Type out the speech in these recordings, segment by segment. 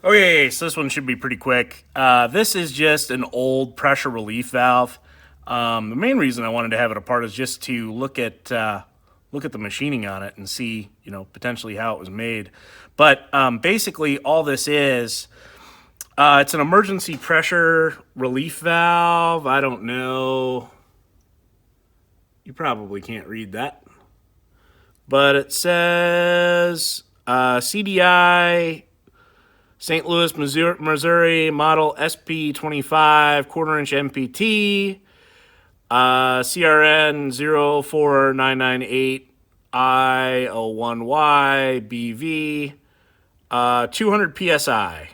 Okay, so this one should be pretty quick. This is just an old pressure relief valve. The main reason I wanted to have it apart is just to look at the machining on it and see, potentially how it was made. But basically, all this is, it's an emergency pressure relief valve. I don't know. You probably can't read that, but it says CDI. St. Louis, Missouri, model SP25, quarter-inch MPT, CRN 04998I01Y BV, 200 PSI.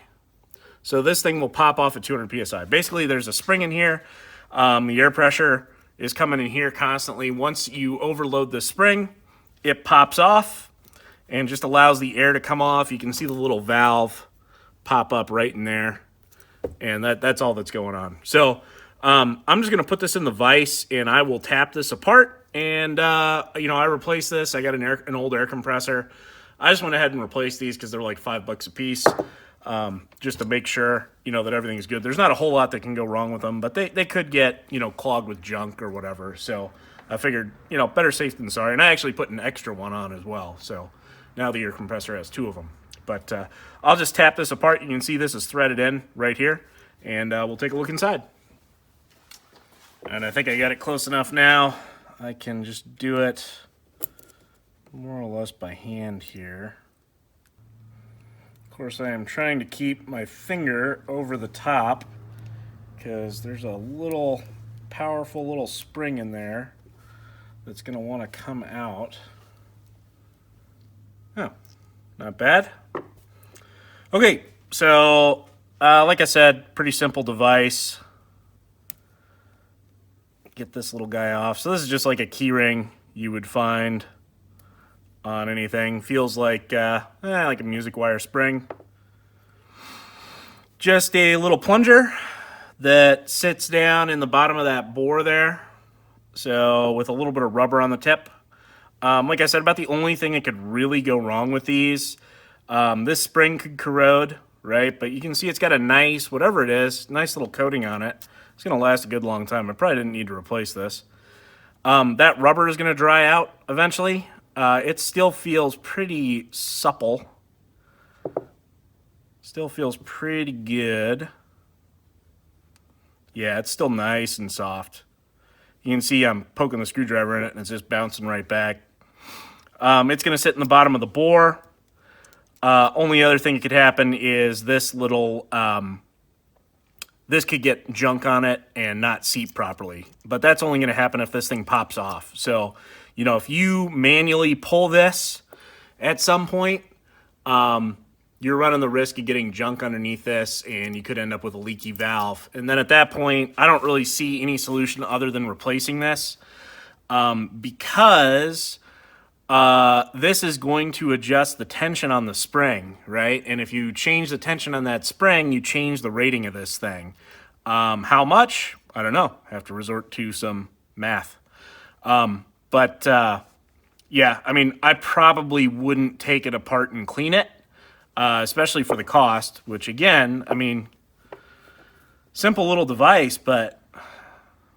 So this thing will pop off at 200 PSI. Basically, there's a spring in here. The air pressure is coming in here constantly. Once you overload the spring, it pops off and just allows the air to come off. You can see the little valve pop up right in there, and that's all that's going on. So I'm just going to put this in the vise, and I will tap this apart, and I replaced this. I got an old air compressor. I just went ahead and replaced these because they're like $5 a piece, just to make sure that everything's good. There's not a whole lot that can go wrong with them, but they could get clogged with junk or whatever. So I figured better safe than sorry, and I actually put an extra one on as well. So now the air compressor has two of them. But I'll just tap this apart. You can see this is threaded in right here, and we'll take a look inside. And I think I got it close enough now. I can just do it more or less by hand here. Of course, I am trying to keep my finger over the top because there's a little powerful little spring in there that's going to want to come out. Oh, not bad. Okay, so like I said, pretty simple device. Get this little guy off. So this is just like a key ring you would find on anything. Feels like a music wire spring. Just a little plunger that sits down in the bottom of that bore there. So with a little bit of rubber on the tip. Like I said, about the only thing that could really go wrong with these. This spring could corrode, right? But you can see it's got a nice, whatever it is, nice little coating on it. It's going to last a good long time. I probably didn't need to replace this. That rubber is going to dry out eventually. It still feels pretty supple. Still feels pretty good. Yeah, it's still nice and soft. You can see I'm poking the screwdriver in it and it's just bouncing right back. It's going to sit in the bottom of the bore. Only other thing that could happen is this little, this could get junk on it and not seat properly. But that's only going to happen if this thing pops off. So, if you manually pull this at some point, you're running the risk of getting junk underneath this, and you could end up with a leaky valve. And then at that point, I don't really see any solution other than replacing this, because this is going to adjust the tension on the spring, right? And if you change the tension on that spring, you change the rating of this thing. How much? I don't know. I have to resort to some math. Yeah, I mean, I probably wouldn't take it apart and clean it, especially for the cost, which again, I mean, simple little device, but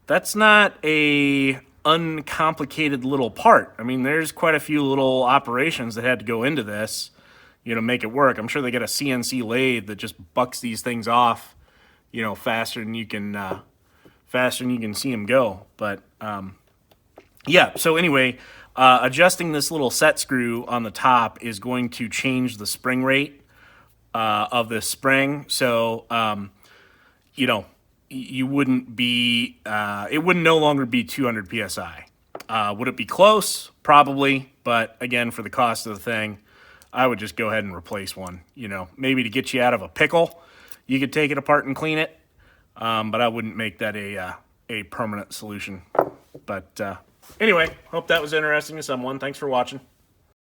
that's not a uncomplicated little part. I mean, there's quite a few little operations that had to go into this, make it work. I'm sure they get a CNC lathe that just bucks these things off, faster than you can see them go. But yeah. So anyway, adjusting this little set screw on the top is going to change the spring rate of this spring. So you wouldn't be, it would no longer be 200 PSI. Would it be close? Probably. But again, for the cost of the thing, I would just go ahead and replace one. Maybe to get you out of a pickle, you could take it apart and clean it. But I wouldn't make that a permanent solution. But anyway, hope that was interesting to someone. Thanks for watching.